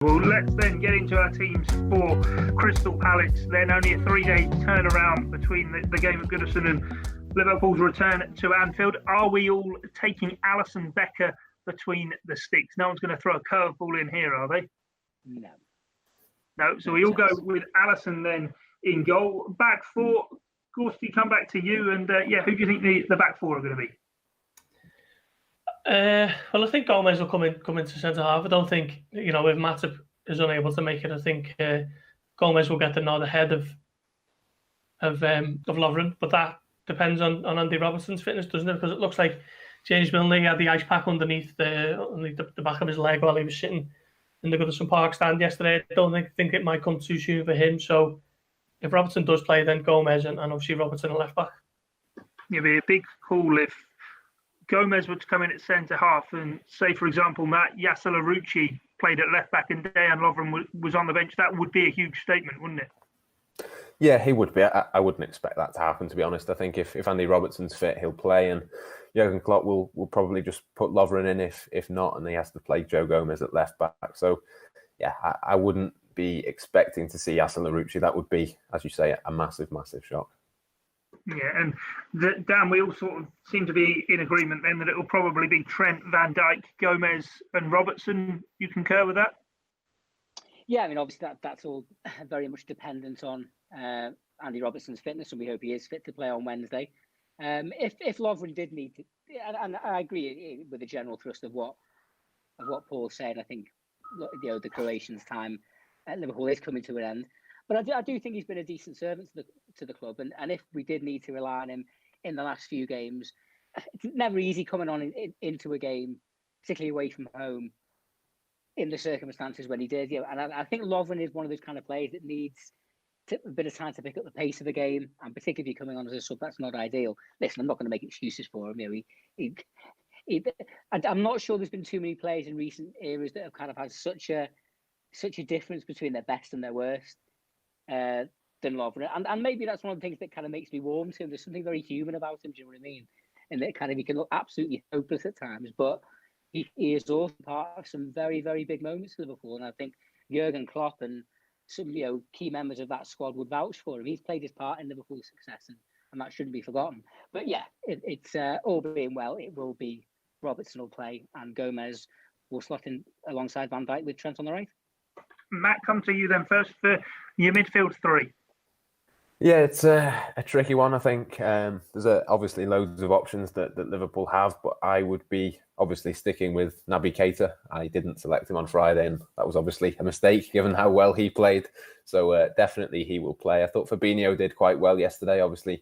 Well, let's then get into our teams for Crystal Palace. Then only a 3-day turnaround between the game of Goodison and Liverpool's return to Anfield. Are we all taking Alisson Becker between the sticks? No one's going to throw a curveball in here, are they? No. No, so we all go with Alisson then in goal. Back four, Gorsty, come back to you. And who do you think the back four are going to be? Well, I think Gomez will come into centre half. I don't think, if Matip is unable to make it, I think Gomez will get the nod ahead of Lovren. But that depends on Andy Robertson's fitness, doesn't it? Because it looks like James Milner had the ice pack underneath the back of his leg while he was sitting in the Goodison Park stand yesterday. I don't think it might come too soon for him. So if Robertson does play, then Gomez and obviously Robertson at left back. It'd be a big call if Gomez would come in at centre half and say, for example, Matt Yasser Larouci played at left back and Dejan Lovren was on the bench. That would be a huge statement, wouldn't it? Yeah, he would be. I wouldn't expect that to happen, to be honest. I think if Andy Robertson's fit, he'll play, and Jurgen Klopp will probably just put Lovren in if not, and he has to play Joe Gomez at left back. So, yeah, I wouldn't be expecting to see Yasser Larouci. That would be, as you say, a massive, massive shock. Yeah, and Dan, we all sort of seem to be in agreement then that it will probably be Trent, Van Dijk, Gomez and Robertson. You concur with that? Yeah, I mean, obviously that's all very much dependent on Andy Robertson's fitness, and we hope he is fit to play on Wednesday. If Lovren did need to, and I agree with the general thrust of what Paul's saying. I think the Croatian's time at Liverpool is coming to an end. But I do think he's been a decent servant to the club. And if we did need to rely on him in the last few games, it's never easy coming on into a game, particularly away from home, in the circumstances when he did. And I think Lovren is one of those kind of players that needs a bit of time to pick up the pace of a game. And particularly if you're coming on as a sub, that's not ideal. Listen, I'm not going to make excuses for him. I'm not sure there's been too many players in recent eras that have kind of had such a difference between their best and their worst. Than Lovren, and maybe that's one of the things that kind of makes me warm to him. There's something very human about him. Do you know what I mean? And that kind of he can look absolutely hopeless at times, but he is also part of some very, very big moments for Liverpool. And I think Jurgen Klopp and some key members of that squad would vouch for him. He's played his part in Liverpool's success, and that shouldn't be forgotten. But yeah, it's all being well, it will be Robertson will play, and Gomez will slot in alongside Van Dijk with Trent on the right. Matt, come to you then first for your midfield three. Yeah, it's a tricky one, I think. There's obviously loads of options that Liverpool have, but I would be obviously sticking with Naby Keita. I didn't select him on Friday, and that was obviously a mistake given how well he played. So definitely he will play. I thought Fabinho did quite well yesterday. Obviously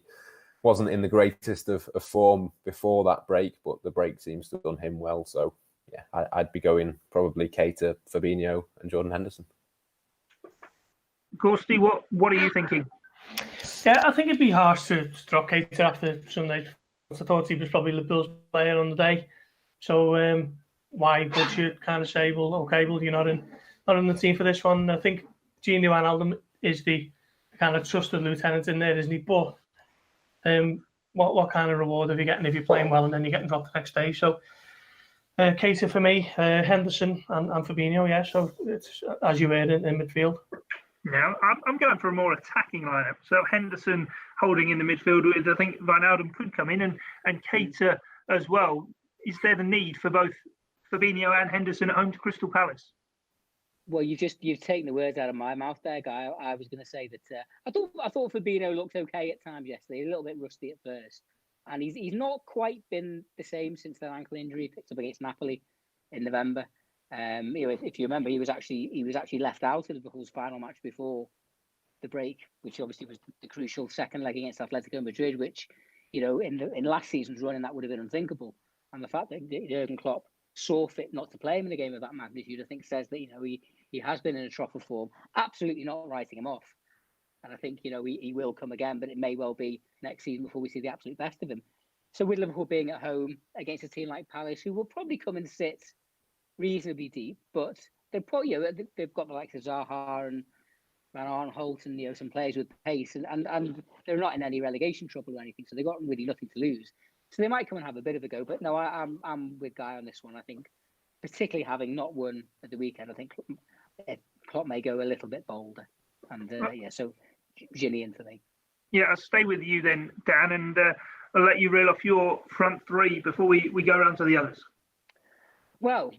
wasn't in the greatest of form before that break, but the break seems to have done him well. So yeah, I'd be going probably Keita, Fabinho and Jordan Henderson. Gorsty, what are you thinking? Yeah, I think it'd be harsh to drop Keita after Sunday. I thought he was probably Liverpool's player on the day. So why would you kind of say, well, you're not in the team for this one? I think Gini Wijnaldum is the kind of trusted lieutenant in there, isn't he? But what kind of reward are you getting if you're playing well and then you're getting dropped the next day? So Keita for me, Henderson and Fabinho, yeah. So it's as you heard in midfield. Now, I'm going for a more attacking lineup. So Henderson holding in the midfield with, I think Wijnaldum could come in and Keita as well. Is there the need for both Fabinho and Henderson at home to Crystal Palace? Well, you've taken the words out of my mouth there, Guy. I was going to say that I thought Fabinho looked okay at times yesterday, a little bit rusty at first, and he's not quite been the same since that ankle injury he picked up against Napoli in November. If you remember, he was actually left out of Liverpool's final match before the break, which obviously was the crucial second leg against Atletico Madrid, which in last season's running that would have been unthinkable. And the fact that Jurgen Klopp saw fit not to play him in a game of that magnitude, I think says that he has been in a trough of form. Absolutely not writing him off, and I think he will come again, but it may well be next season before we see the absolute best of him. So with Liverpool being at home against a team like Palace, who will probably come and sit reasonably deep, but they've probably they've got the likes of Zaha and Van Aanholt and some players with pace, and they're not in any relegation trouble or anything, so they've got really nothing to lose. So they might come and have a bit of a go. But no, I'm with Guy on this one. I think particularly having not won at the weekend, I think Klopp may go a little bit bolder. And so Gillian for me. Yeah, I'll stay with you then, Dan, and I'll let you reel off your front three before we go around to the others. Well,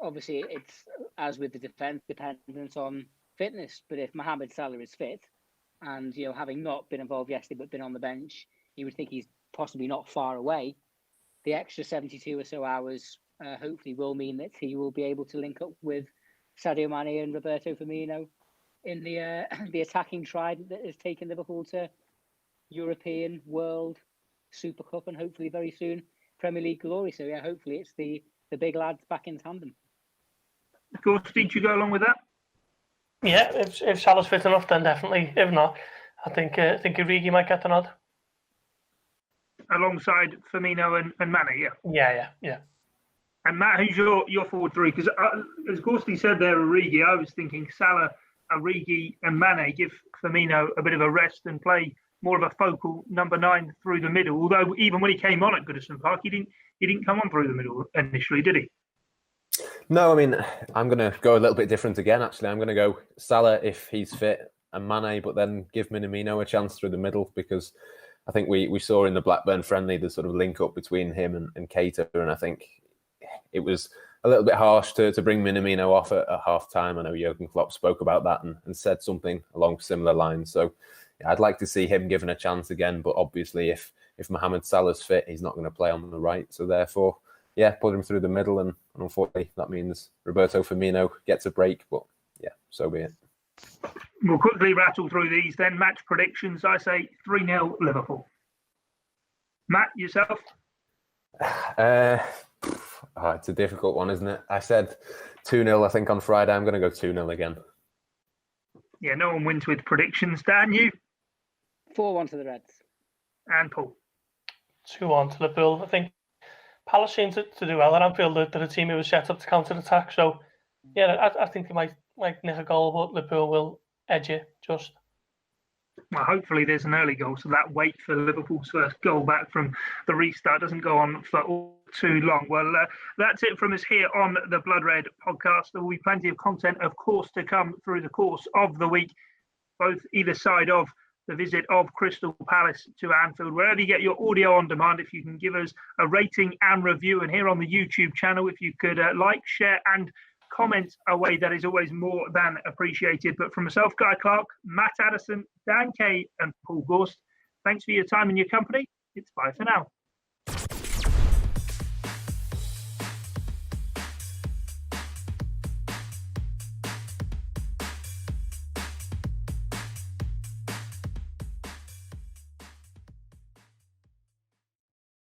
obviously, it's as with the defence, dependent on fitness. But if Mohamed Salah is fit, and having not been involved yesterday but been on the bench, you would think he's possibly not far away. The extra 72 or so hours hopefully will mean that he will be able to link up with Sadio Mane and Roberto Firmino in the attacking trident that has taken Liverpool to European, World, Super Cup, and hopefully very soon Premier League glory. So yeah, hopefully it's the big lads back in tandem. Of course, did you go along with that? Yeah, if Salah's fit enough, then definitely. If not, I think Origi might get the nod. Alongside Firmino and Mane, yeah. Yeah. And Matt, who's your forward three? Because as Gorsty said there, Origi, I was thinking Salah, Origi and Mane give Firmino a bit of a rest and play more of a focal number 9 through the middle. Although even when he came on at Goodison Park, he didn't come on through the middle initially, did he? No, I mean, I'm going to go a little bit different again, actually. I'm going to go Salah if he's fit and Mane, but then give Minamino a chance through the middle, because I think we saw in the Blackburn friendly the sort of link up between him and Keita, and I think it was a little bit harsh to bring Minamino off at half time. I know Jurgen Klopp spoke about that and said something along similar lines. So yeah, I'd like to see him given a chance again, but obviously if Mohamed Salah's fit, he's not going to play on the right. So therefore, yeah, put him through the middle, and unfortunately that means Roberto Firmino gets a break, but yeah, so be it. We'll quickly rattle through these then. Match predictions. I say 3-0 Liverpool. Matt, yourself? It's a difficult one, isn't it? I said 2-0, I think, on Friday. I'm going to go 2-0 again. Yeah, no one wins with predictions. Dan, you? 4-1 to the Reds. And Paul? 2-1 to Liverpool. I think Palace seemed to do well at Anfield. They're a team who was set up to counter-attack. So, yeah, I think they might nick a goal, but Liverpool will edge it just. Well, hopefully there's an early goal, so that wait for Liverpool's first goal back from the restart doesn't go on for too long. Well, that's it from us here on the Blood Red podcast. There will be plenty of content, of course, to come through the course of the week, both either side of the visit of Crystal Palace to Anfield. Wherever you get your audio on demand, if you can give us a rating and review, and here on the YouTube channel, if you could like, share and comment away, that is always more than appreciated. But from myself, Guy Clark, Matt Addison, Dan Kay and Paul Gorst, thanks for your time and your company. It's bye for now.